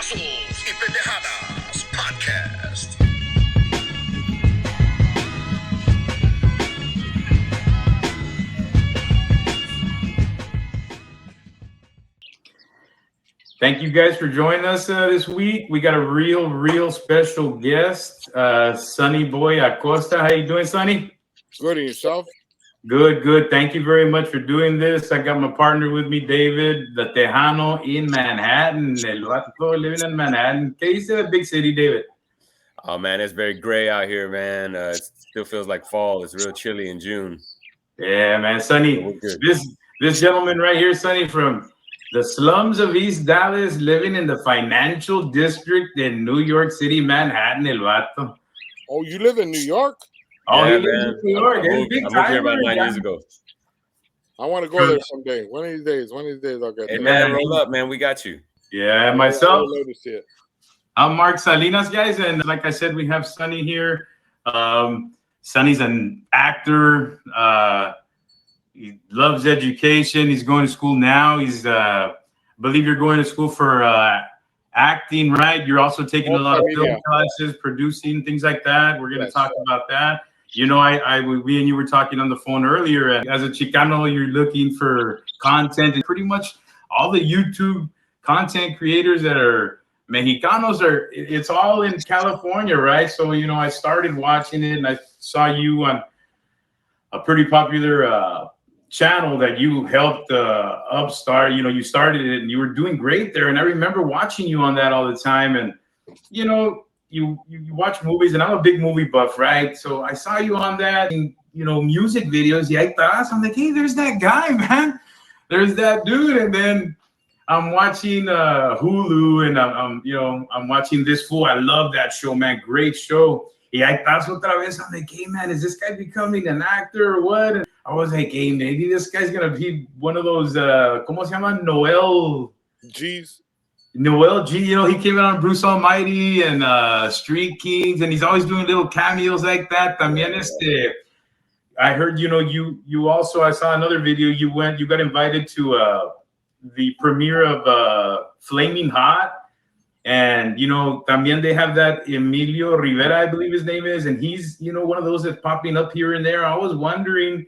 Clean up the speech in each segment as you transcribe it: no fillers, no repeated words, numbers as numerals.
Payasos y Pendejadas Podcast. Thank you guys for joining us this week. We got a real special guest, Sonny Boy Acosta. How you doing, Sonny? Good, and yourself? Good. Thank you very much for doing this. I got my partner with me, David, the Tejano in Manhattan. El vato living in Manhattan. ¿Qué dice the big city, David? Oh, man, it's very gray out here, man. It still feels like fall. It's real chilly in June. Yeah, man. Sonny, this gentleman right here, Sonny, from the slums of East Dallas, living in the financial district in New York City, Manhattan, el vato. Oh, you live in New York? Oh, yeah, he lives in New York. I moved here about 9 years ago. I want to go there someday. One of these days I'll get there. Hey, man, roll up, man. We got you. Yeah, myself. I'm Mark Salinas, guys, and like I said, we have Sonny here. Sonny's an actor. He loves education. He's going to school now. He's, I believe you're going to school for acting, right? You're also taking a lot of film classes, producing, things like that. We're going to talk about that. You know, we and you were talking on the phone earlier. As a Chicano, you're looking for content, and pretty much all the YouTube content creators that are Mexicanos it's all in California, right? So, you know, I started watching it and I saw you on a pretty popular channel that you helped upstart. You know, you started it and you were doing great there. And I remember watching you on that all the time. And, you know, you watch movies, and I'm a big movie buff, right? So I saw you on that, and, you know, music videos. Yeah, I'm like, hey, there's that guy, man. There's that dude. And then I'm watching Hulu, and I'm watching this fool. I love that show, man. Great show. Yeah, otra vez. I'm like, hey, man, is this guy becoming an actor or what? And I was like, hey, maybe this guy's gonna be one of those ¿cómo se llama? Noel G. You know, he came out on Bruce Almighty and Street Kings, and he's always doing little cameos like that. También I heard, you know, you also, I saw another video. You got invited to the premiere of Flaming Hot, and, you know, también they have that Emilio Rivera, I believe his name is, and he's, you know, one of those that's popping up here and there. I was wondering,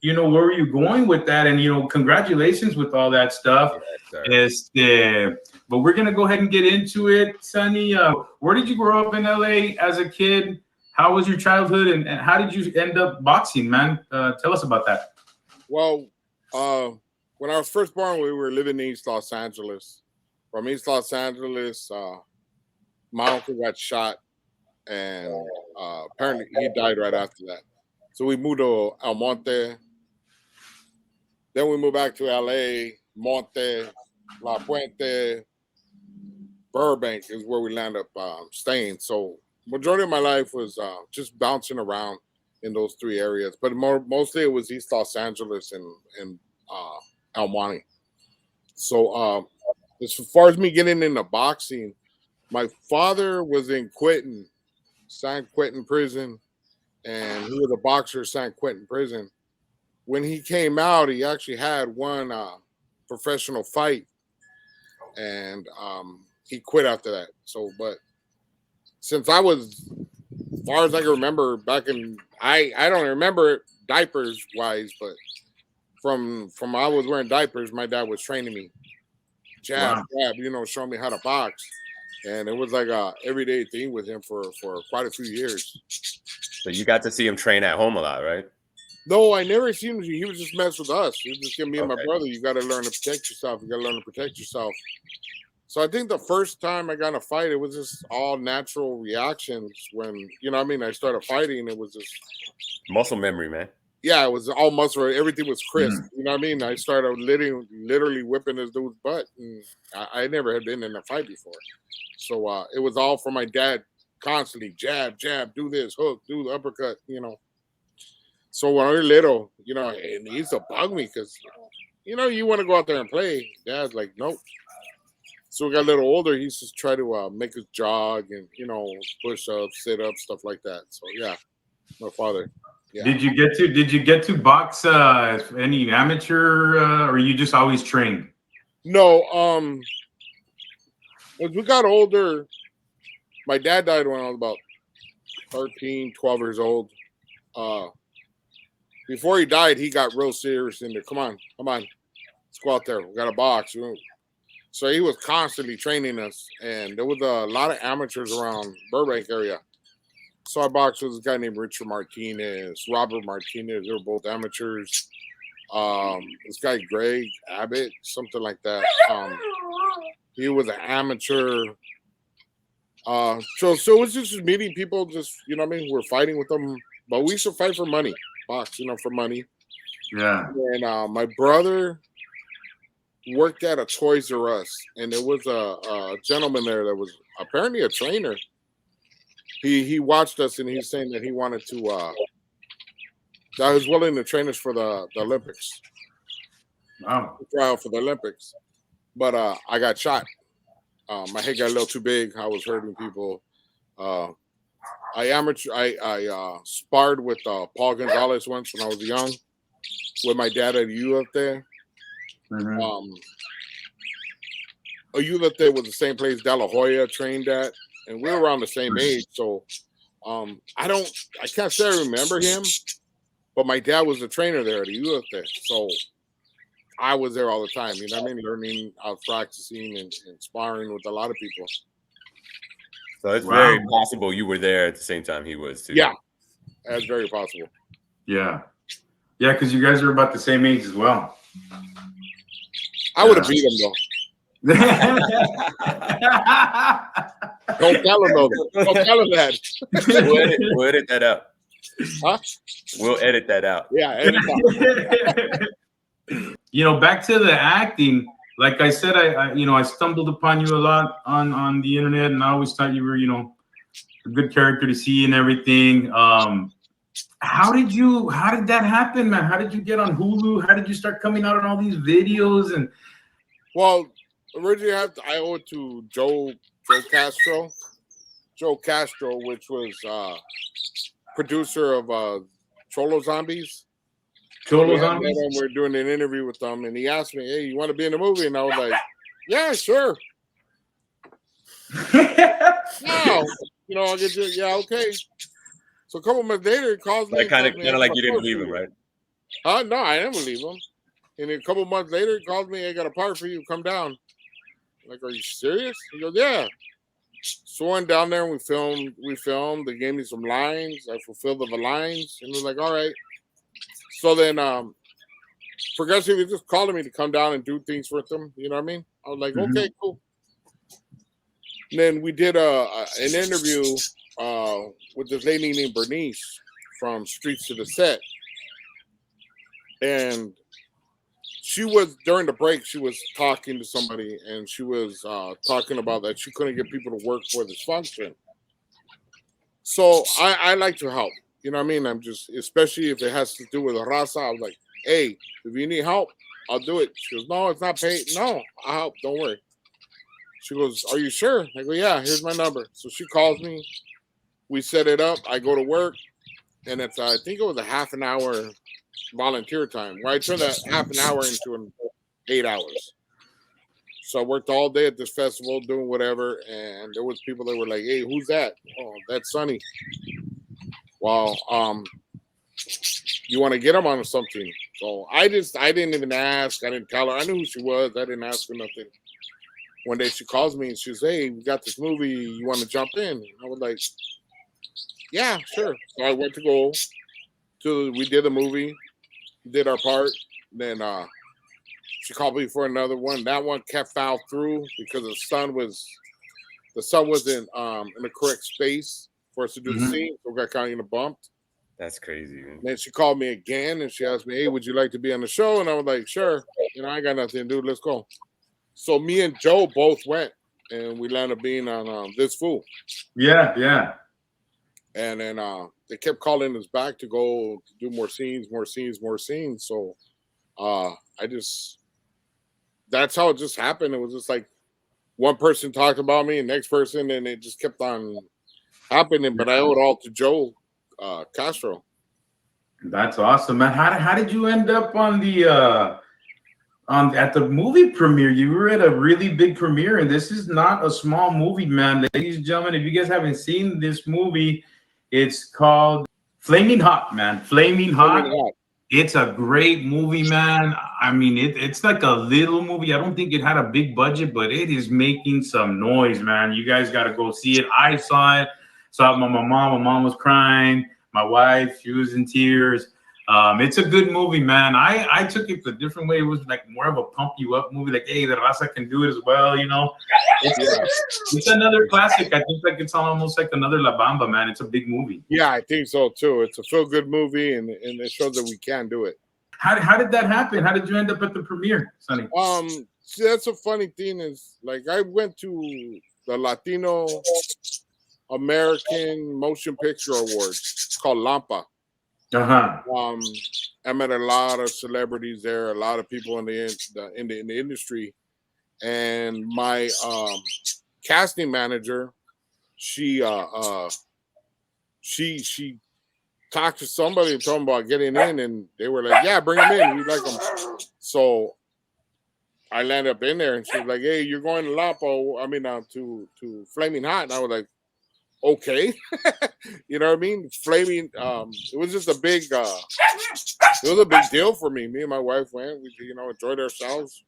you know, where were you going with that? And, you know, congratulations with all that stuff. Yes, but we're going to go ahead and get into it. Sonny, where did you grow up in LA as a kid? How was your childhood, and how did you end up boxing, man? Tell us about that. Well, when I was first born, we were living in East Los Angeles. From East Los Angeles, my uncle got shot, and apparently he died right after that. So we moved to El Monte. Then we moved back to LA, Monte, La Puente, Burbank is where we landed up staying. So majority of my life was just bouncing around in those three areas, but mostly it was East Los Angeles and El Monte. So as far as me getting into boxing, my father was in San Quentin prison, and he was a boxer at San Quentin prison. When he came out, he actually had one professional fight, and he quit after that. So, but since I was, as far as I can remember, back in, I don't remember diapers wise, but from I was wearing diapers, my dad was training me, jab, you know, showing me how to box, and it was like a everyday thing with him for quite a few years. So you got to see him train at home a lot, right? No, I never seen him. He was just mess with us. He was just giving me and my brother. You got to learn to protect yourself. So I think the first time I got in a fight, it was just all natural reactions. When, you know what I mean, I started fighting, it was just muscle memory, man. Yeah, it was all muscle. Everything was crisp. You know what I mean? I started literally whipping this dude's butt, and I never had been in a fight before. So it was all from my dad constantly. Jab, do this, hook, do the uppercut, you know. So when I was little, you know, and he used to bug me because, you know, you want to go out there and play. Dad's like, nope. So we got a little older. He used to try to make us jog and, you know, push ups, sit ups, stuff like that. So yeah, my father. Yeah. Did you get to box any amateur, or you just always trained? No, As we got older, my dad died when I was about 13, 12 years old. Before he died, he got real serious into, come on, let's go out there. We got a box. So he was constantly training us, and there was a lot of amateurs around Burbank area. So I boxed with this guy named Richard Martinez, Robert Martinez. They were both amateurs. This guy Greg Abbott, something like that. He was an amateur. So it was just meeting people, just, you know what I mean? We're fighting with them, but we used to fight for money, box, for money. Yeah. And my brother worked at a Toys R Us, and there was a gentleman there that was apparently a trainer. He watched us, and he's saying that he wanted to that he was willing to train us for the Olympics. Wow. Trial for the Olympics. But I got shot. My head got a little too big. I was hurting people. I sparred with Paul Gonzalez once when I was young, with my dad at a youth up there. Mm-hmm. A youth up there was the same place De La Hoya trained at, and we were around the same age. So I can't say I remember him, but my dad was a trainer there at a youth up there. So I was there all the time, you know what I mean? Learning, practicing and sparring with a lot of people. So it's very possible you were there at the same time he was too. Yeah, that's very possible. Yeah. Yeah, because you guys are about the same age as well. I would have beat him, though. Don't tell him, though. Don't tell him that. We'll edit that out. Huh? We'll edit that out. Yeah, edit that. Back to the acting. Like I said, I stumbled upon you a lot on the internet, and I always thought you were, a good character to see and everything. How did that happen, man? How did you get on Hulu? How did you start coming out on all these videos? And well, originally I owe it to Joe Castro. Joe Castro, which was producer of Cholo Zombies. Cholo Zombies? We're doing an interview with them, and he asked me, "Hey, you want to be in the movie?" And I was like, "Yeah, sure." No, I'll get you. Yeah, okay. So a couple months later, he calls me. Like kind of like you didn't believe him, right? No, I didn't believe him. And then a couple months later, he calls me. I got a part for you. Come down. I'm like, are you serious? He goes, yeah. So I went down there and we filmed. They gave me some lines. I fulfilled the lines, and we're like, all right. So then, Progressive was just calling me to come down and do things with them. You know what I mean? I was like, okay, cool. And then we did an interview with this lady named Bernice from Streets to the Set. And she was, during the break, she was talking to somebody, and she was talking about that she couldn't get people to work for this function. So I like to help. You know what I mean? I'm just, especially if it has to do with a raza, I was like, hey, if you need help, I'll do it. She goes, no, it's not paid. No, I'll help. Don't worry. She goes, are you sure? I go, yeah, here's my number. So she calls me. We set it up. I go to work. And it's, I think it was a half an hour volunteer time, where I turned that half an hour into 8 hours. So I worked all day at this festival doing whatever. And there was people that were like, hey, who's that? Oh, that's Sonny. Well, you want to get him on something? So I didn't even ask. I didn't tell her. I knew who she was. I didn't ask her nothing. One day she calls me and she says, hey, we got this movie. You want to jump in? And I was like, yeah, sure. So I went to go to, we did the movie, did our part. Then she called me for another one. That one kept foul through because the sun wasn't in the correct space for us to do the scene. So we got kind of bumped. That's crazy, man. Then she called me again and she asked me, hey, would you like to be on the show? And I was like, sure. I ain't got nothing to do. Let's go. So me and Joe both went, and we landed up being on This Fool. Yeah, yeah. And then they kept calling us back to go to do more scenes. So that's how it just happened. It was just like one person talked about me, and next person, and it just kept on happening. But I owe it all to Joe Castro. That's awesome, man. How did you end up on the At the movie premiere. You were at a really big premiere, and this is not a small movie, man. Ladies and gentlemen, if you guys haven't seen this movie, it's called Flaming Hot, man. Flaming Hot. It's a great movie, man. I mean, it's like a little movie. I don't think it had a big budget, but it is making some noise, man. You guys got to go see it. I saw it. Saw it with my mom. My mom was crying. My wife, she was in tears. It's a good movie, man. I took it a different way. It was like more of a pump you up movie. Like, hey, the raza can do it as well, you know. It's another classic. I think like it's almost like another La Bamba, man. It's a big movie. Yeah, I think so too. It's a feel good movie, and it shows that we can do it. How did that happen? How did you end up at the premiere, Sonny? See, that's a funny thing is like I went to the Latino American Motion Picture Awards. It's called Lampa. I met a lot of celebrities there, a lot of people in the industry, and my casting manager, she talked to somebody and told them about getting in, and they were like, "Yeah, bring him in. We like him." So I landed up in there, and she was like, "Hey, you're going to Lapo? I mean, to Flaming Hot." And I was like, "Okay," you know what I mean? Flaming. It was just a big. It was a big deal for me. Me and my wife went. We, enjoyed ourselves.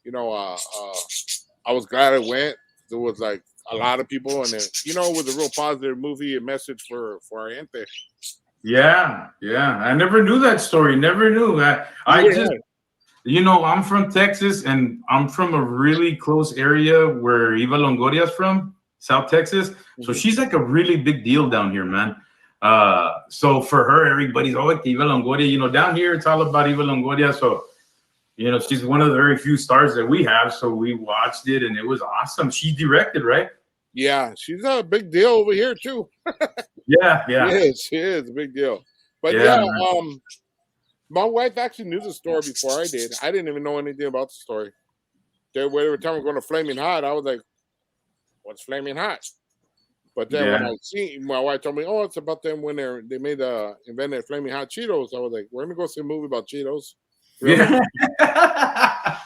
I was glad I went. There was like a lot of people, and it was a real positive movie, a message for our gente. Yeah. I never knew that story. Never knew. I just, I'm from Texas, and I'm from a really close area where Eva Longoria's from, South Texas. So she's like a really big deal down here, man. So for her, everybody's always Eva Longoria. Down here, it's all about Eva Longoria. So, she's one of the very few stars that we have. So we watched it, and it was awesome. She directed, right? Yeah, she's a big deal over here too. Yeah. She is a big deal. But my wife actually knew the story before I did. I didn't even know anything about the story. Every time we're going to Flaming Hot, I was like, "What's Flaming Hot?" But then when I seen, my wife told me, "Oh, it's about them when they invented Flaming Hot Cheetos." I was like, "We're gonna go see a movie about Cheetos." Really? Yeah.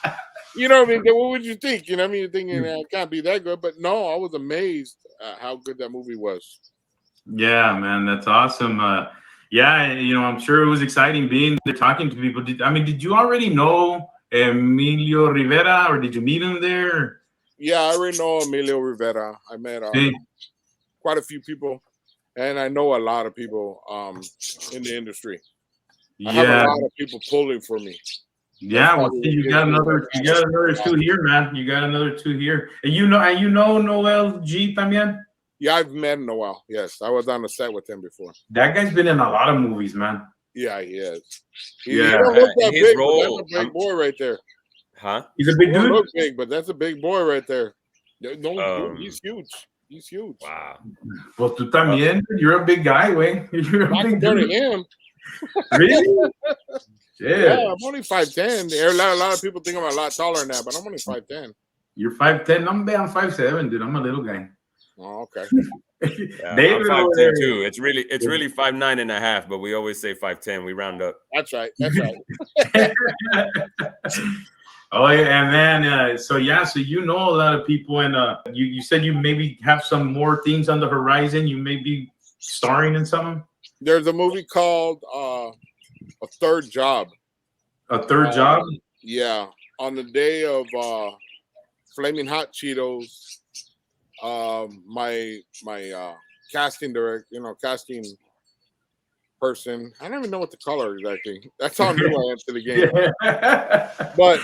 You know what I mean? What would you think? You know what I mean? You're thinking it can't be that good, but no, I was amazed at how good that movie was. Yeah, man, that's awesome. I'm sure it was exciting being there talking to people. Did you already know Emilio Rivera, or did you meet him there? Yeah, I already know Emilio Rivera. I met quite a few people, and I know a lot of people in the industry. I have a lot of people pulling for me. Yeah, well, you got another two here, man. You got another two here. And you know Noel G también? Yeah, I've met Noel. Yes, I was on the set with him before. That guy's been in a lot of movies, man. Yeah, he is. He don't look that big, but that's a big boy right there. Huh? He's a big dude. Don't look big, but that's a big boy right there. No, he's huge. He's huge. Wow. Well, tú también. You're a big guy, güey. You're a big dude. Him. Really? Yeah, I'm only 5'10". A lot of people think I'm a lot taller than that, but I'm only 5'10". You're 5'10". I'm 5'7", dude. I'm a little guy. Oh, okay. Yeah, I'm 5'10" too. It's really 5'9.5", but we always say 5'10". We round up. That's right. Oh yeah, and then so you know a lot of people, and you said you maybe have some more things on the horizon. You may be starring in something. There's a movie called A Third Job. A Third Job? Yeah. On the day of Flaming Hot Cheetos, my casting casting person, I don't even know what to call her exactly. That's how new I am to the game. But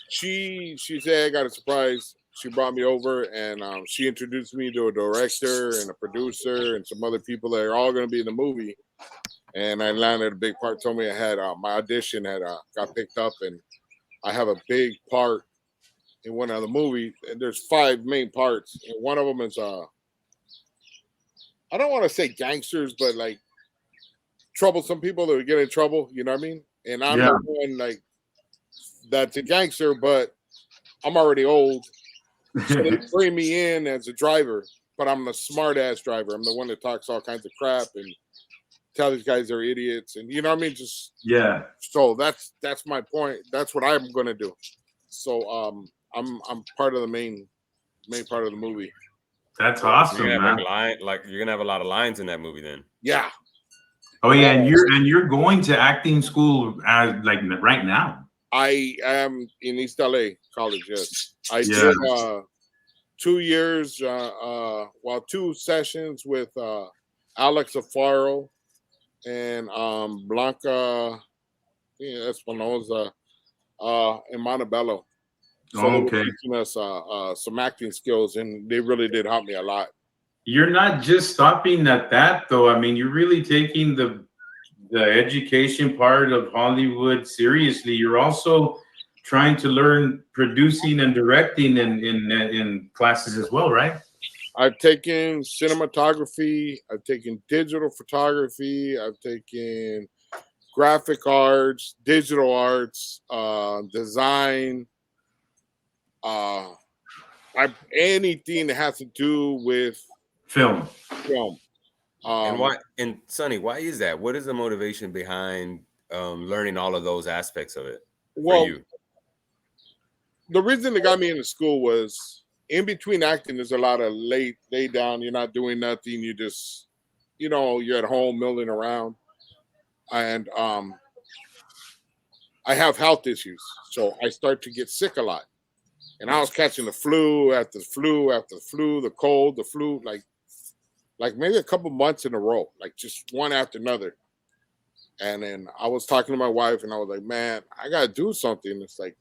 she said, "I got a surprise." She brought me over, and she introduced me to a director and a producer and some other people that are all going to be in the movie. And I landed a big part. Told me I had my audition got picked up, and I have a big part in one of the movie. And there's 5 main parts, and one of them is I don't want to say gangsters, but like troublesome people that would get in trouble. You know what I mean? And I'm the one like that's a gangster, but I'm already old. So they bring me in as a driver, but I'm a smart ass driver. I'm the one that talks all kinds of crap, and tell these guys they're idiots, and you know what I mean. Just Yeah. so that's my point. That's what I'm gonna do. So I'm part of the main part of the movie. That's So awesome, you're gonna have man. you're gonna have a lot of lines in that movie then. Yeah. Oh yeah, and you're going to acting school as like right now. I am in East LA College. Yes, I Yeah. did 2 years, 2 sessions with Alex Afaro and Blanca Espinoza in Montebello. So they were Okay. teaching us some acting skills, and they really did help me a lot. You're not just stopping at that, though. I mean, you're really taking the education part of Hollywood seriously. You're also trying to learn producing and directing in classes as well, right? I've taken cinematography. I've taken digital photography. I've taken graphic arts, digital arts, design. Anything that has to do with Film. film. And Sonny, why is that? What is the motivation behind learning all of those aspects of it for you? The reason that got me into school was in between acting, there's a lot of lay down. You're not doing nothing. You just, you're at home milling around. And I have health issues. So I start to get sick a lot. And I was catching the flu after the flu after the flu, the cold, the flu, like maybe a couple months in a row, like just one after another. And then I was talking to my wife and I was like, man, I got to do something. It's like,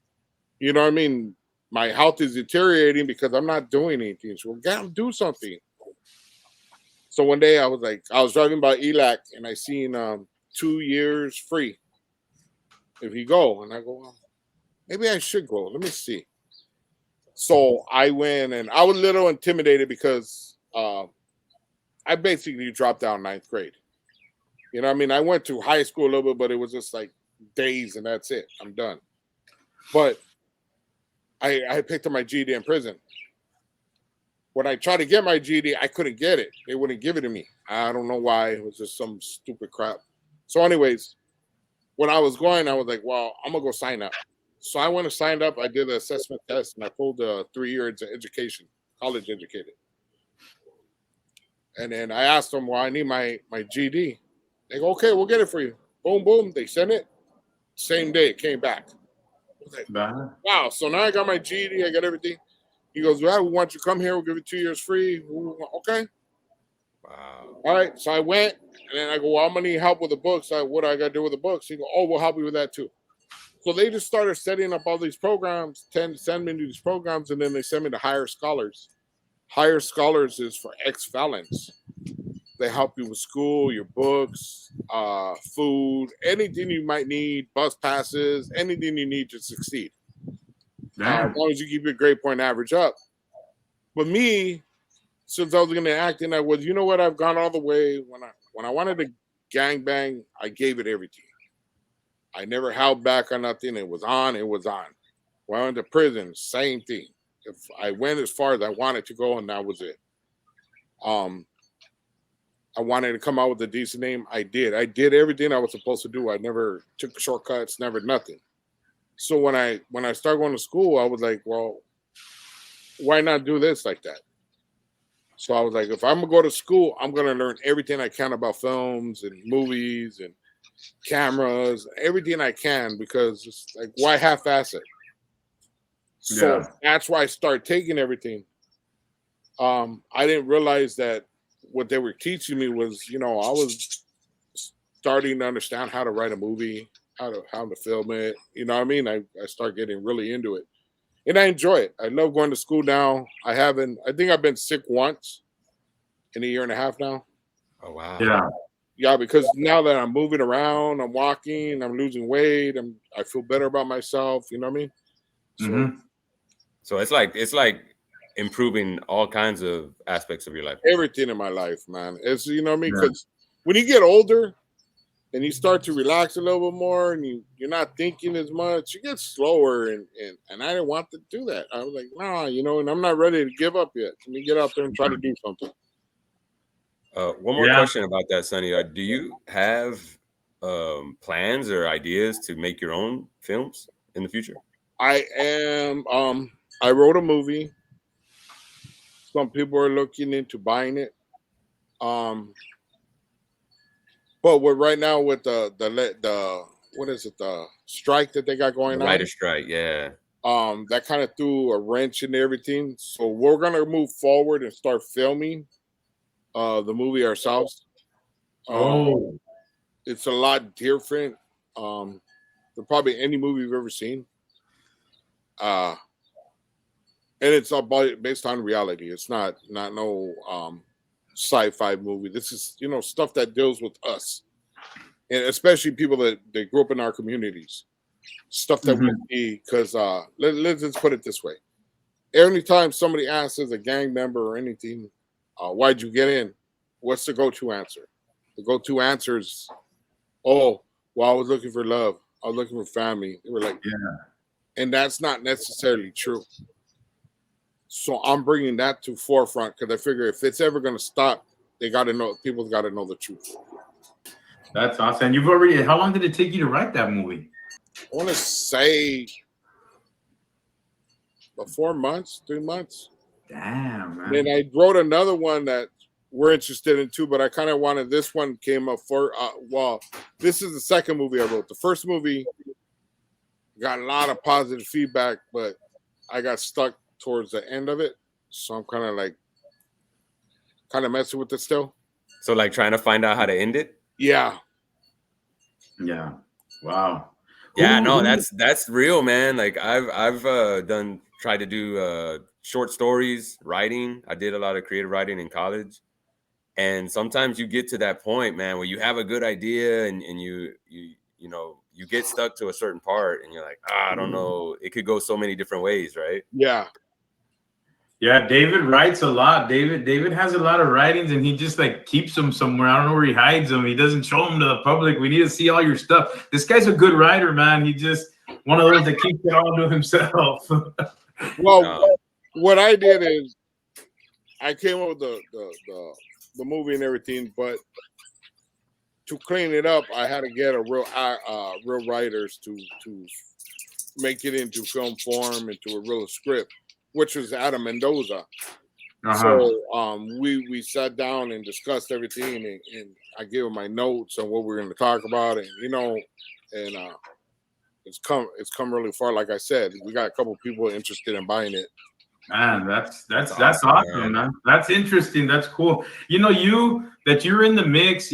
you know what I mean? My health is deteriorating because I'm not doing anything. So we got to do something. So one day I was driving by ELAC and I seen 2 years free if you go. And I go, well, maybe I should go. Let me see. So I went and I was a little intimidated because I basically dropped out 9th grade. You know what I mean? I went to high school a little bit, but it was just like days and that's it. I'm done. But I picked up my GED in prison. When I tried to get my GED, I couldn't get it. They wouldn't give it to me. I don't know why. It was just some stupid crap. So anyways, when I was going, I was like, well, I'm going to go sign up. So I went and signed up. I did the assessment test, and I pulled 3 years education, college educated. And then I asked them, well, I need my GED. They go, okay, we'll get it for you. Boom, boom. They sent it. Same day, it came back. I was like, wow. So now I got my GED. I got everything. He goes, well, we want you to come here. We'll give you 2 years free. Okay. Wow. All right. So I went, and then I go, well, I'm going to need help with the books. What do I got to do with the books? He go, oh, we'll help you with that too. So they just started setting up all these programs, send me to these programs, and then they send me to Higher Scholars. Higher Scholars is for ex-felons. They help you with school, your books, food, anything you might need, bus passes, anything you need to succeed. As long as you keep your grade point average up. But me, since I was going to acting, I was, you know what? I've gone all the way. When I wanted to gangbang, I gave it everything. I never held back on nothing. It was on. It was on. When I went to prison, same thing. If I went as far as I wanted to go, and that was it. I wanted to come out with a decent name. I did. I did everything I was supposed to do. I never took shortcuts, never nothing. So when I started going to school, I was like, well, why not do this like that? So I was like, if I'm going to go to school, I'm going to learn everything I can about films and movies and cameras, everything I can, because it's like, why half-ass it? So that's why I started taking everything. I didn't realize that what they were teaching me was, I was starting to understand how to write a movie, how to film it. You know what I mean? I started getting really into it. And I enjoy it. I love going to school now. I think I've been sick once in a year and a half now. Oh, wow. Yeah. Yeah, because now that I'm moving around, I'm walking, I'm losing weight, I feel better about myself. You know what I mean? So, so it's like improving all kinds of aspects of your life. Everything in my life, man. It's, you know what I mean? Because when you get older and you start to relax a little bit more and you're not thinking as much, you get slower. And I didn't want to do that. I was like, nah, and I'm not ready to give up yet. Let me get out there and try to do something. One more question about that, Sonny. Do you have plans or ideas to make your own films in the future? I am. I wrote a movie. Some people are looking into buying it. But right now with the what is it, the strike that they got going The on? writer's strike, yeah. That kind of threw a wrench in everything. So we're gonna move forward and start filming the movie ourselves. It's a lot different than probably any movie you've ever seen. And it's about based on reality. It's not no sci-fi movie. This is stuff that deals with us, and especially people that grew up in our communities. Stuff that we see, because let's just put it this way: anytime somebody asks as a gang member or anything, why'd you get in? What's the go-to answer? The go-to answer is, oh, well, I was looking for love. I was looking for family. They were like, Yeah. And that's not necessarily true. So I'm bringing that to forefront because I figure if it's ever going to stop, they got to know. People got to know the truth. That's awesome. And you've already. How long did it take you to write that movie? I want to say about 4 months, 3 months. Damn, man. And I wrote another one that we're interested in too, but I kind of wanted this one came up for. Well, this is the second movie I wrote. The first movie got a lot of positive feedback, but I got stuck towards the end of it, so I'm kind of messing with it still. So like trying to find out how to end it. Yeah. Wow. Yeah, no, that's real, man. Like I've tried to do short stories, writing. I did a lot of creative writing in college. And sometimes you get to that point, man, where you have a good idea and you get stuck to a certain part and you're like, I don't know. It could go so many different ways, right? Yeah. Yeah, David writes a lot. David has a lot of writings, and he just like keeps them somewhere. I don't know where he hides them. He doesn't show them to the public. We need to see all your stuff. This guy's a good writer, man. He just one of those that keeps it all to himself. Well, what I did is I came up with the movie and everything, but to clean it up, I had to get a real writers to make it into film form, into a real script, which was Adam Mendoza. So we sat down and discussed everything, and I gave him my notes on what we're going to talk about, and it's come really far. Like I said, we got a couple people interested in buying it. Man, that's awesome, man. That's interesting. That's cool. You're in the mix.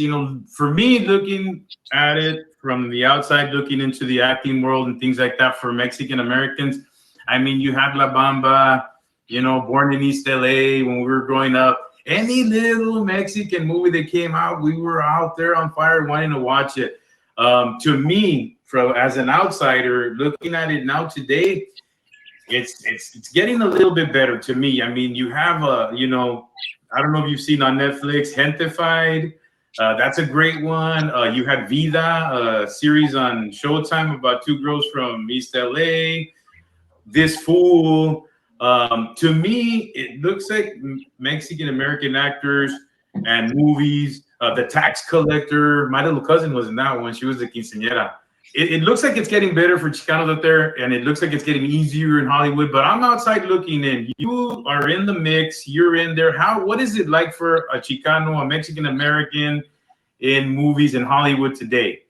For me, looking at it from the outside, looking into the acting world and things like that for Mexican Americans. I mean, you had La Bamba, Born in East LA when we were growing up. Any little Mexican movie that came out, we were out there on fire wanting to watch it. To me, as an outsider, looking at it now today, it's getting a little bit better to me. I mean, you have I don't know if you've seen on Netflix, Gentefied. That's a great one. You had Vida, a series on Showtime about two girls from East LA. This Fool. To me, it looks like Mexican American actors and movies. The Tax Collector. My little cousin was in that one. She was the quinceañera. It looks like it's getting better for Chicanos out there, and it looks like it's getting easier in Hollywood. But I'm outside looking in. You are in the mix. You're in there. What is it like for a Chicano, a Mexican American, in movies in Hollywood today?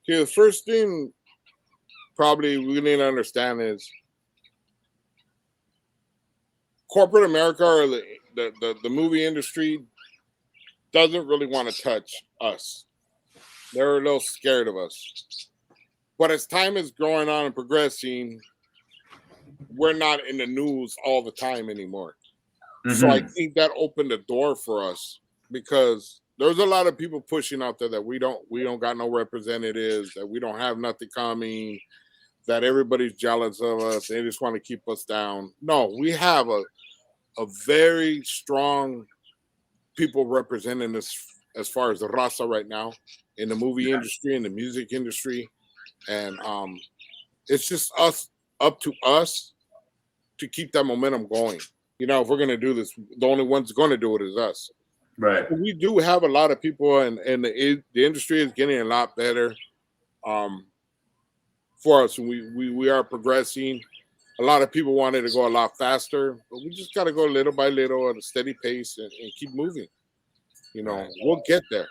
Okay, the first thing probably we need to understand is corporate America or the movie industry doesn't really want to touch us. They're a little scared of us. But as time is going on and progressing, we're not in the news all the time anymore. So I think that opened the door for us because there's a lot of people pushing out there that we don't got no representatives, that we don't have nothing coming, that everybody's jealous of us. They just want to keep us down. No, we have a very strong people representing us as far as the raza right now in the movie industry, in the music industry. And it's just up to us to keep that momentum going. If we're going to do this, the only one's going to do it is us. Right. We do have a lot of people, and the industry is getting a lot better for us. We are progressing. A lot of people wanted to go a lot faster, but we just got to go little by little at a steady pace and keep moving. We'll get there.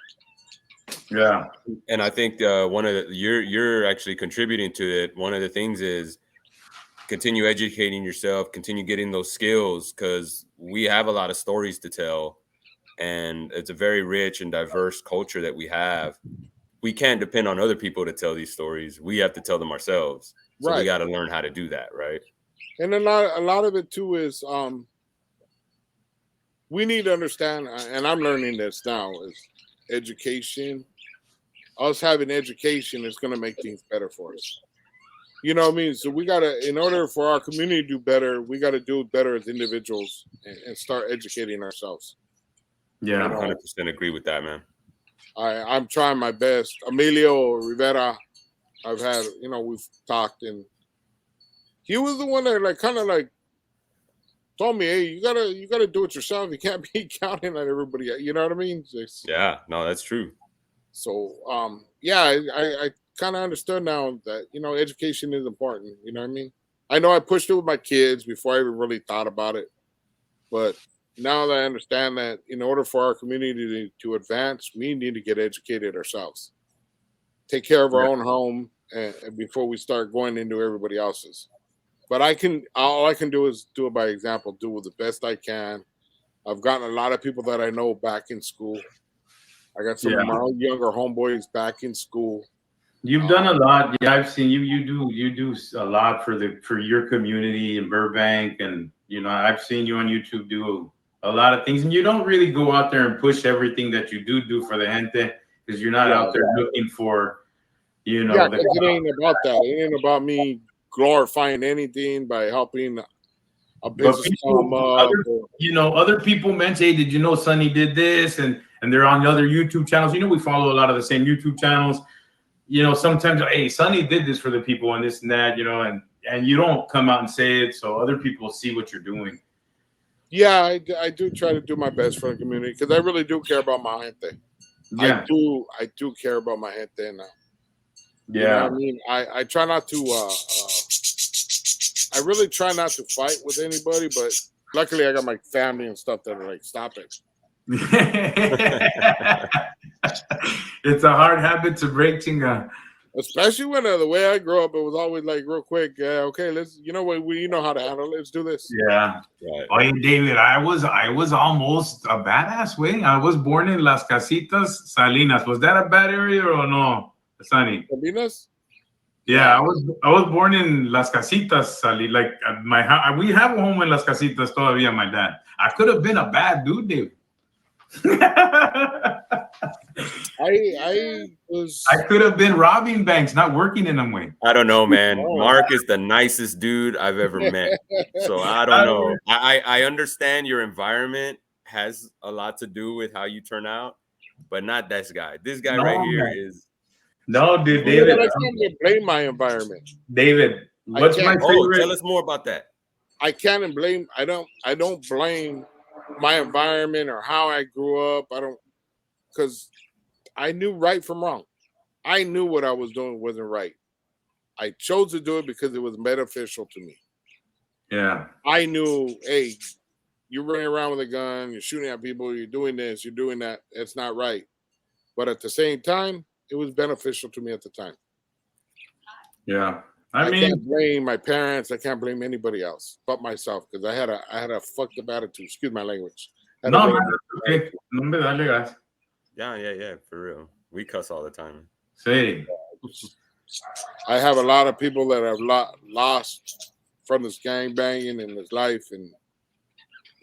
Yeah. And I think one of you're actually contributing to it. One of the things is continue educating yourself, continue getting those skills, because we have a lot of stories to tell, and it's a very rich and diverse culture that we have. We can't depend on other people to tell these stories. We have to tell them ourselves. So Right. we got to learn how to do that, right? And a lot of it too is we need to understand, and I'm learning this now, is education. Us having education is going to make things better for us. You know what I mean? So we got to, in order for our community to do better, we got to do it better as individuals and start educating ourselves. Yeah. 100% agree with that, man. I'm trying my best. Emilio Rivera, I've had, we've talked, and he was the one that kind of told me, hey, you gotta do it yourself. You can't be counting on everybody. You know what I mean? Yeah, no, that's true. So, I kind of understood now that, education is important. You know what I mean? I know I pushed it with my kids before I even really thought about it. But now that I understand that in order for our community to advance, we need to get educated ourselves. Take care of our own home and before we start going into everybody else's. But all I can do is do it by example, do it the best I can. I've gotten a lot of people that I know back in school. I got some of my own younger homeboys back in school. You've done a lot. Yeah, I've seen you. You do a lot for your community in Burbank, and I've seen you on YouTube do a lot of things. And you don't really go out there and push everything that you do for the gente, because you're not out there looking for, it ain't about that. It ain't about me glorifying anything by helping a business come up. Other people mention, hey, did you know Sonny did this? And they're on the other YouTube channels. We follow a lot of the same YouTube channels. Sometimes, hey, Sonny did this for the people and this and that, and you don't come out and say it, so other people see what you're doing. Yeah, I do try to do my best for the community, because I really do care about my gente. Yeah. I do care about my gente now. Yeah. You know what I mean? I try not to I really try not to fight with anybody, but luckily I got my family and stuff that are like, stop it. It's a hard habit to break, Chinga. Especially when the way I grew up, it was always like real quick. Okay, let's. We know how to handle it. Let's do this. Yeah. Right. Oh, David, I was almost a badass. Way I was born in Las Casitas, Salinas. Was that a bad area or no, Sonny? Salinas. Yeah, I was born in Las Casitas, like we have a home in Las Casitas todavía. My dad. I could have been a bad dude, David. I could have been robbing banks, not working in them way. I don't know, man. Mark is the nicest dude I've ever met. So I don't know. I understand your environment has a lot to do with how you turn out, but not this guy. This guy here is. No, dude, David. I can't blame my environment. David, what's my favorite? Tell us more about that. I can't blame. I don't blame my environment or how I grew up. Because I knew right from wrong. I knew what I was doing wasn't right. I chose to do it because it was beneficial to me. Yeah. I knew, hey, you're running around with a gun, you're shooting at people, you're doing this, you're doing that. It's not right. But at the same time, it was beneficial to me at the time. Yeah. I can't blame my parents. I can't blame anybody else but myself, because I had a fucked up attitude. Excuse my language. No, okay. No me dale gas. Yeah, for real. We cuss all the time. Sí. I have a lot of people that have lost from this gang banging in this life, and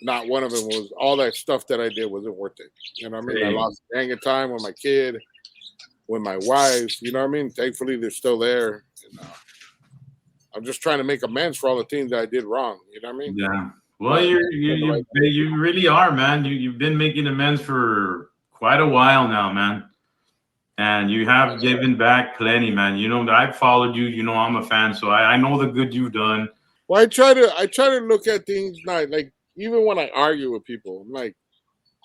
not one of them was all that stuff that I did wasn't worth it. You know what I mean? I lost gang of time with my kid, with my wife. You know what I mean? Thankfully, they're still there. And, I'm just trying to make amends for all the things that I did wrong. You know what I mean? Yeah. Well, you really are, man. You've been making amends for quite a while now, man. And you have given back plenty, man. I've followed you. I'm a fan, so I know the good you've done. Well, I try to look at things like even when I argue with people, I'm like,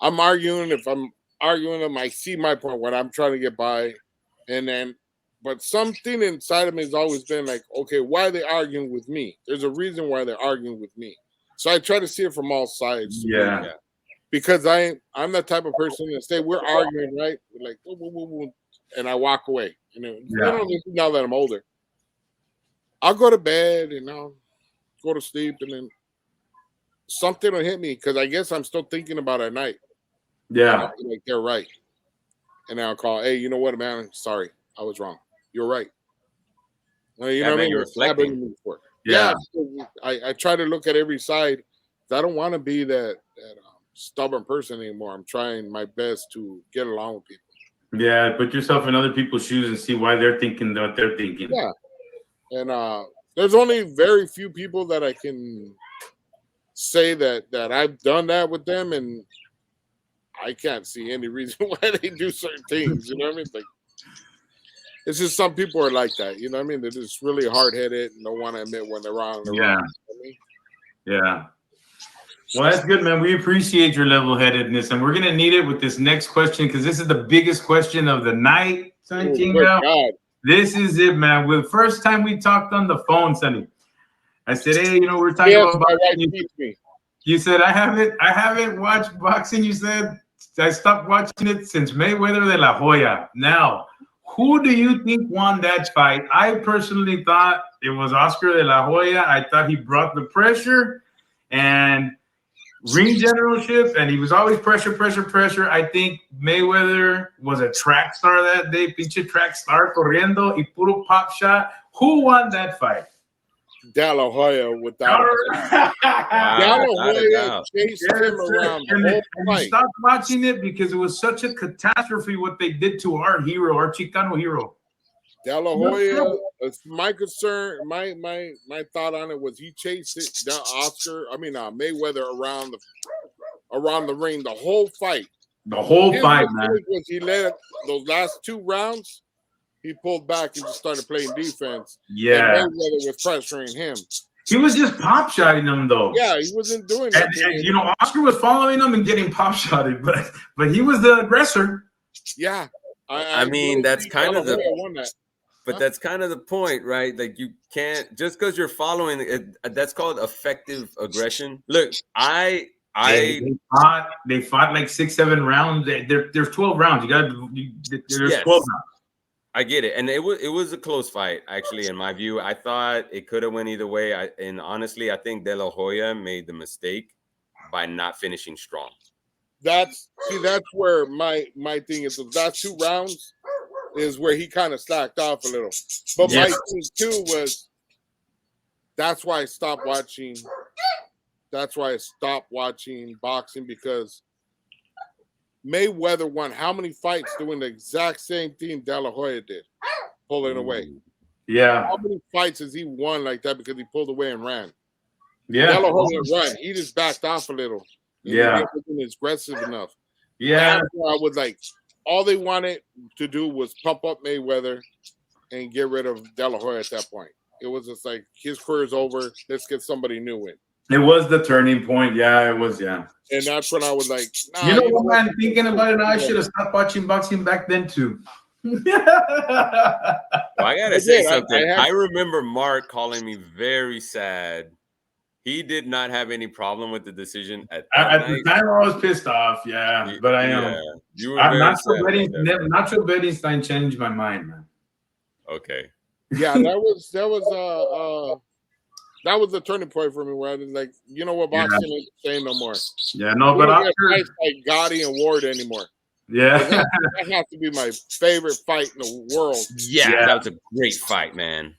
I'm arguing. If I'm arguing them, I see my point when I'm trying to get by, and then, but something inside of me has always been like, okay, why are they arguing with me? There's a reason why they're arguing with me. So I try to see it from all sides. Yeah. Because I'm the type of person that say we're arguing, right? We're like, woo, woo, woo, woo, and I walk away. You know, now that I'm older, I'll go to bed and I'll go to sleep, and then something will hit me because I guess I'm still thinking about it at night. Yeah. Like they're right. And I'll call, hey, you know what, man? Sorry, I was wrong. You're right. You know what I mean? You're reflecting. Yeah. I try to look at every side. I don't want to be that stubborn person anymore. I'm trying my best to get along with people. Yeah, put yourself in other people's shoes and see why they're thinking what they're thinking. Yeah. And there's only very few people that I can say that I've done that with them, and I can't see any reason why they do certain things. You know what I mean? Like, it's just some people are like that. You know what I mean? They're just really hard-headed and don't want to admit when they're wrong. Yeah. You know what I mean? Yeah. Well, that's good, man. We appreciate your level-headedness, and we're gonna need it with this next question because this is the biggest question of the night, Sonny. God. This is it, man. Well, the first time we talked on the phone, Sonny, I said, "Hey, we're talking about boxing." You said, "I haven't watched boxing." You said, "I stopped watching it since Mayweather de la Hoya." Now, who do you think won that fight? I personally thought it was Oscar de la Hoya. I thought he brought the pressure and ring generalship, and he was always pressure. I think Mayweather was a track star that day. Pinche track star, corriendo y puro pop shot. Who won that fight? De La Hoya, without De La Hoya chased him around the whole fight. You stopped watching it because it was such a catastrophe what they did to our hero, our Chicano hero. De La Hoya, my concern, my thought on it was he chased it, Mayweather around the ring the whole fight. The whole fight, man. He let those last 2 rounds. He pulled back and just started playing defense. Yeah, and Mayweather was pressuring him. He was just pop shotting them though. Yeah, he wasn't doing that. And Oscar was following him and getting pop shotted, but he was the aggressor. Yeah, I mean that's kind of the. But that's kind of the point, right? Like you can't just because you're following it. That's called effective aggression. Look, they fought like 6-7 rounds. There's 12 rounds. There's 12 rounds. I get it, and it was a close fight actually. In my view, I thought it could have went either way. And honestly, I think De La Hoya made the mistake by not finishing strong. That's where my thing is. The last 2 rounds is where he kind of slacked off a little. But my thing too was that's why I stopped watching. That's why I stopped watching boxing because Mayweather won how many fights doing the exact same thing De La Hoya did, pulling away. Yeah. How many fights has he won like that because he pulled away and ran? Yeah. De La Hoya run. He just backed off a little. He wasn't aggressive enough. Yeah. I was like, all they wanted to do was pump up Mayweather and get rid of De La Hoya at that point. It was just like his career's over. Let's get somebody new in. It was the turning point. Yeah, it was. Yeah. And that's when I was like, nah, you know what, man? Thinking about it, I should have stopped watching boxing back then too. Well, I gotta say something. I remember Mark calling me very sad. He did not have any problem with the decision at the time. I was pissed off. Yeah, but I am. You were very sad. Nacho Bettenstein changed my mind, man. Okay. Yeah, that was the turning point for me where I was like, you know what, boxing ain't the same no more. Yeah, no, but I don't like Gotti and Ward anymore. Yeah, that has to be my favorite fight in the world. Yeah, that was a great fight, man.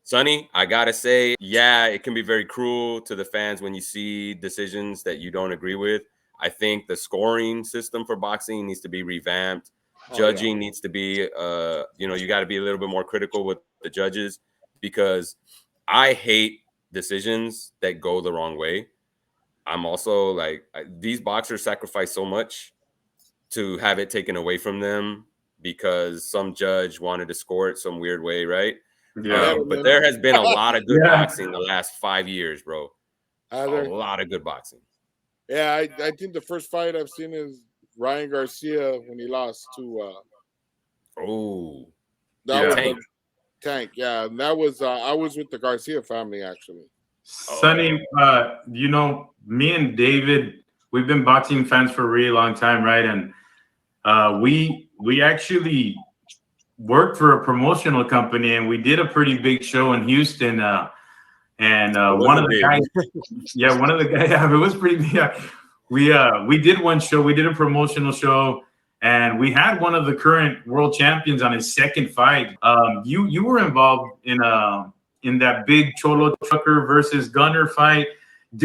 Sonny, I gotta say, it can be very cruel to the fans when you see decisions that you don't agree with. I think the scoring system for boxing needs to be revamped. Judging needs to be, you got to be a little bit more critical with the judges because I hate decisions that go the wrong way. I'm also like, these boxers sacrifice so much to have it taken away from them because some judge wanted to score it some weird way, right? Yeah. But there has been a lot of good boxing the last 5 years, bro. A lot of good boxing. Yeah, I think the first fight I've seen is Ryan Garcia when he lost to Oh, that was Tank. Tank. Yeah, and that was I was with the Garcia family actually. Sonny, you know, me and David, we've been boxing fans for a really long time, right? And we actually worked for a promotional company, and we did a pretty big show in Houston. And one of the guys, yeah, one of the guys, yeah, it was pretty big. Yeah. We did one show, we did a promotional show, and we had one of the current world champions on his second fight. You were involved in that big Cholo Trucker versus Gunner fight.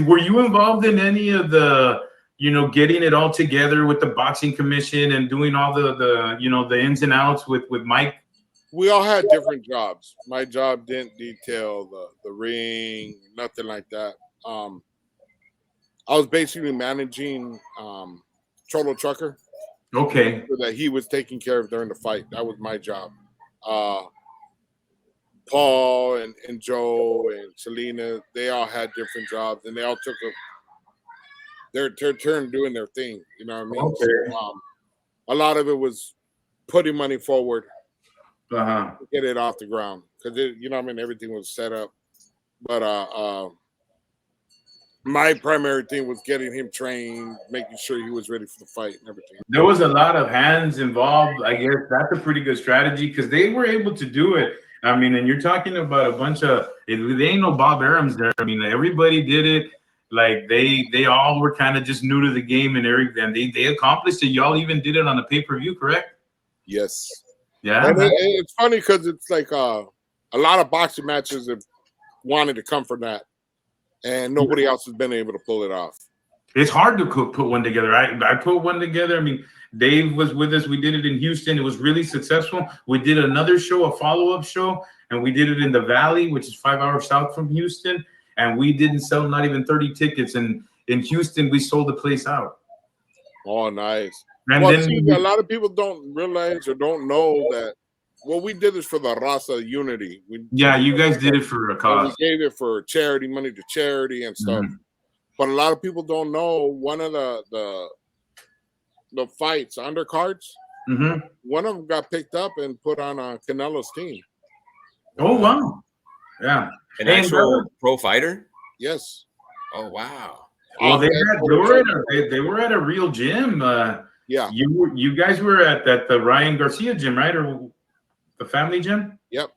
Were you involved in any of the, you know, getting it all together with the boxing commission and doing all the you know, the ins and outs with Mike? We all had different jobs. My job didn't detail the ring, nothing like that. I was basically managing Cholo Trucker. Okay. So that he was taking care of during the fight. That was my job. Paul and Joe and Selena, they all had different jobs, and they all took their turn doing their thing. You know what I mean? Okay. So, a lot of it was putting money forward to get it off the ground because you know what I mean. Everything was set up, but my primary thing was getting him trained, making sure he was ready for the fight and everything. There was a lot of hands involved. I guess that's a pretty good strategy because they were able to do it. I mean, and you're talking about a bunch of, they ain't no Bob Arams there. I mean, everybody did it. Like they all were kind of just new to the game and everything. And they accomplished it. Y'all even did it on a pay-per-view, correct? Yes. Yeah. And it's funny because it's like a lot of boxing matches have wanted to come from that, and nobody else has been able to pull it off. It's hard to put one together. I put one together. I mean, Dave was with us. We did it in Houston. It was really successful. We did another show, a follow-up show, and we did it in the Valley, which is 5 hours south from Houston. And we didn't sell not even 30 tickets. And in Houston, we sold the place out. Oh, nice. And well, then see, a lot of people don't realize or don't know that what we did is for the Raza Unity. You guys did it for a cause. We gave it for charity, money to charity and stuff. Mm-hmm. But a lot of people don't know one of the fights, undercards, mm-hmm. one of them got picked up and put on Canelo's team. Oh, wow. Yeah. An actual pro fighter? Yes. Oh, wow. Well, they were at a real gym. Yeah. You guys were at the Ryan Garcia gym, right? Or the family gym? Yep.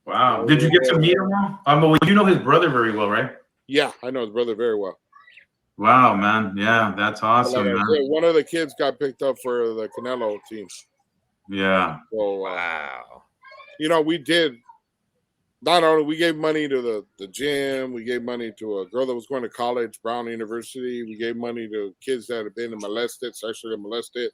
Wow. Did you get to meet him all? Well, you know his brother very well, right? Yeah, I know his brother very well. Wow, man. Yeah, that's awesome, man. One of the kids got picked up for the Canelo team. Yeah. So, wow. You know, we did. Not only we gave money to the gym, we gave money to a girl that was going to college, Brown University. We gave money to kids that had been sexually molested.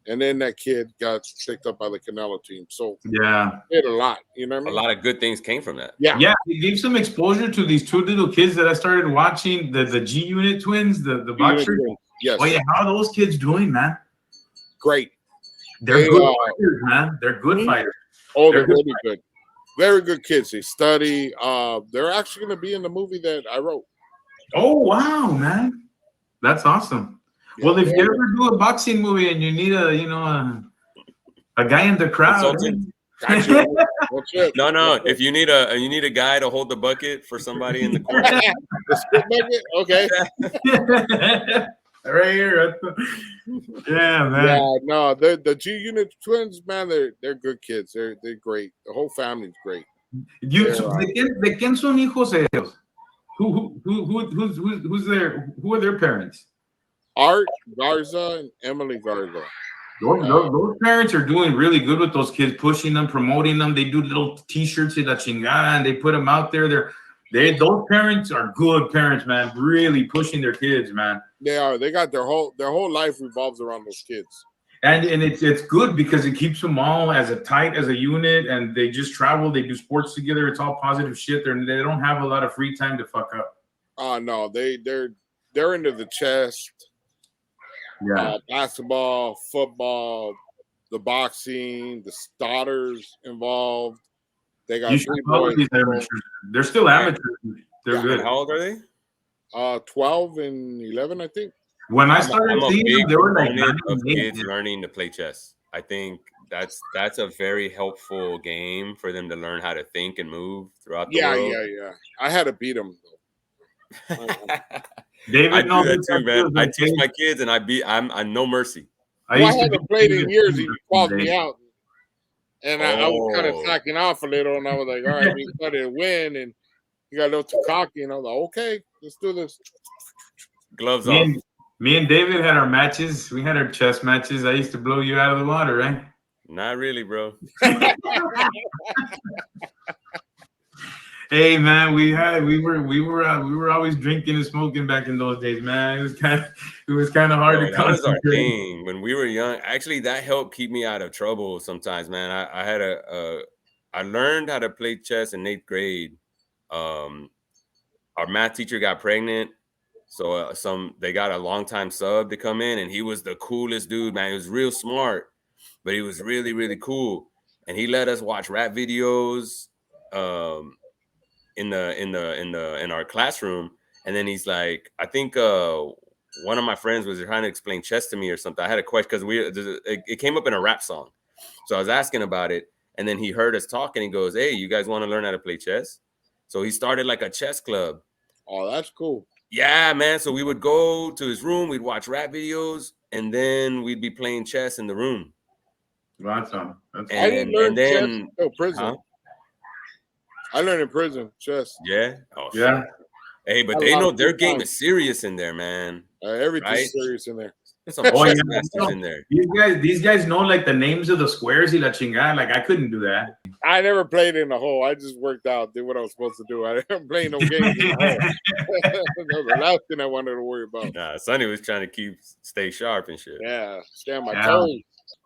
And then that kid got picked up by the Canelo team. So yeah, did a lot. You know what I mean? A lot of good things came from that. Yeah. It gave some exposure to these two little kids that I started watching, the G Unit twins, the boxers. Yes. Oh yeah, how are those kids doing, man? Great. They're good fighters, man. They're good fighters. Oh, they're really good. Very good kids. They study. They're actually going to be in the movie that I wrote. Oh wow, man, that's awesome. Yeah, well, if you ever do a boxing movie and you need a guy in the crowd, no. If you need a guy to hold the bucket for somebody in the corner, okay. Right here. Yeah, man. Yeah, no, the G Unit twins, man, they're good kids. They're great. The whole family's great. ¿De quién son hijos ellos? Who are their parents? Art Garza and Emily Garza. Those parents are doing really good with those kids, pushing them, promoting them. They do little T-shirts in la chingada, and they put them out there. Those parents are good parents, man. Really pushing their kids, man. They are. They got their whole life revolves around those kids. And it's good because it keeps them all as tight as a unit, and they just travel. They do sports together. It's all positive shit. They don't have a lot of free time to fuck up. Oh no, they're into the chess, basketball, football, the boxing, the starters involved. They got 3 boys. They're still amateurs. They're good. How old are they? 12 and 11, I think. When I started I'm a seeing big them, they were like proponent of 9 and 8. kids learning to play chess. I think that's a very helpful game for them to learn how to think and move throughout the world. Yeah. I had to beat them though. David, I do knows that too, man. I like, teach my kids, and I'm no mercy. I Well, I used to haven't be played in years. He called David. me out, and I was kind of slacking off a little, and I was like, all right, we started to win, and he got a little too cocky, and I was like, okay, let's do this. Gloves off. Me and David had our matches. We had our chess matches. I used to blow you out of the water, right? Not really, bro. Hey man, we were always drinking and smoking back in those days, man. It was kind of hard to That was our concentrate. thing when we were young. Actually, that helped keep me out of trouble sometimes, man. I learned how to play chess in 8th grade. Our math teacher got pregnant, so they got a longtime sub to come in, and he was the coolest dude, man. He was real smart, but he was really, really cool. And he let us watch rap videos in our classroom. And then he's like, I think one of my friends was trying to explain chess to me or something. I had a question because it came up in a rap song, so I was asking about it. And then he heard us talking. He goes, "Hey, you guys want to learn how to play chess?" So he started like a chess club. Oh, that's cool. Yeah, man. So we would go to his room, we'd watch rap videos, and then we'd be playing chess in the room. Awesome. I didn't learn chess until prison. Huh? I learned in prison chess. Yeah. Oh, yeah. Shit. Hey, but they know their game is serious in there, man. Everything's serious in there. There's some chess masters in there. These guys know like the names of the squares y la chingada. Like I couldn't do that. I never played in the hole. I just worked out, did what I was supposed to do. I didn't play no games in the hole. That was the last thing I wanted to worry about. Nah, Sonny was trying to stay sharp and shit. Yeah, stay on my toes.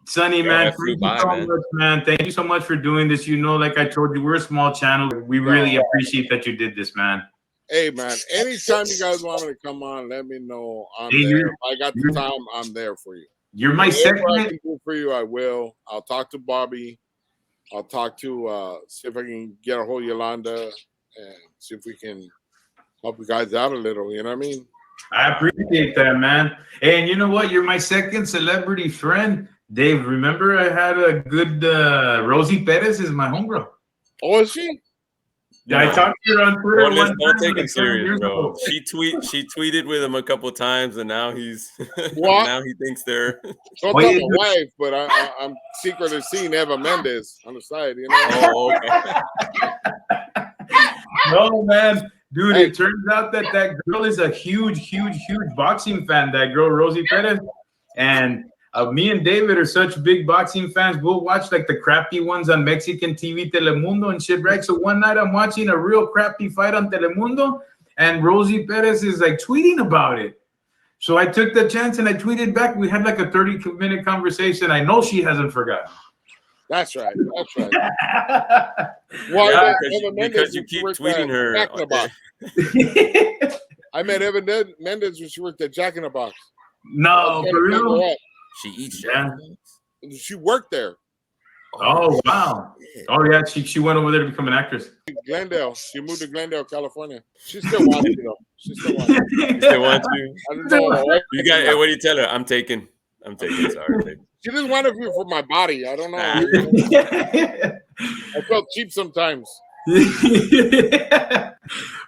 Sonny, man, thank you so much, man. Thank you so much for doing this. You know, like I told you, we're a small channel. We really appreciate that you did this, man. Hey, man, anytime you guys want me to come on, let me know. I'm there. If I got the time, I'm there for you. You're my second. I can do for you, I will. I'll talk to Bobby. I'll talk to, see if I can get a hold of Yolanda and see if we can help you guys out a little. You know what I mean? I appreciate that, man. And you know what? You're my second celebrity friend. Dave, remember I had a good Rosie Perez is my homegirl. Oh, is she? Yeah, I talked to her on Twitter. Don't take it serious, bro. She tweeted with him a couple of times, and now now he thinks they're. Don't tell my wife, but I'm secretly seeing Eva Mendes on the side. You know. Oh, okay. No, man, dude. It turns out that girl is a huge boxing fan. That girl, Rosie Perez, and. Me and David are such big boxing fans. We'll watch like the crappy ones on Mexican TV, Telemundo and shit, right? So one night I'm watching a real crappy fight on Telemundo, and Rosie Perez is like tweeting about it. So I took the chance and I tweeted back. We had like a 30-minute conversation. I know she hasn't forgotten. That's right. Well, because you keep tweeting her. I met Eva Mendes when she worked at Jack in the Box. No, for real? She eats. Yeah. She worked there. Oh wow. Oh yeah, she went over there to become an actress. Glendale. She moved to Glendale, California. She still wants you though. She still wants you. You still want you? I don't know. You got. Hey, what do you tell her? I'm taking. Sorry. She just wanted you for my body. I don't know. I felt cheap sometimes.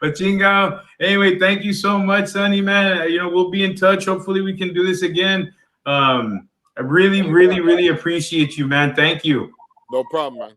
But chingo. Anyway, thank you so much, Sonny, man. You know, we'll be in touch. Hopefully we can do this again. I really appreciate you, man. Thank you. No problem, man.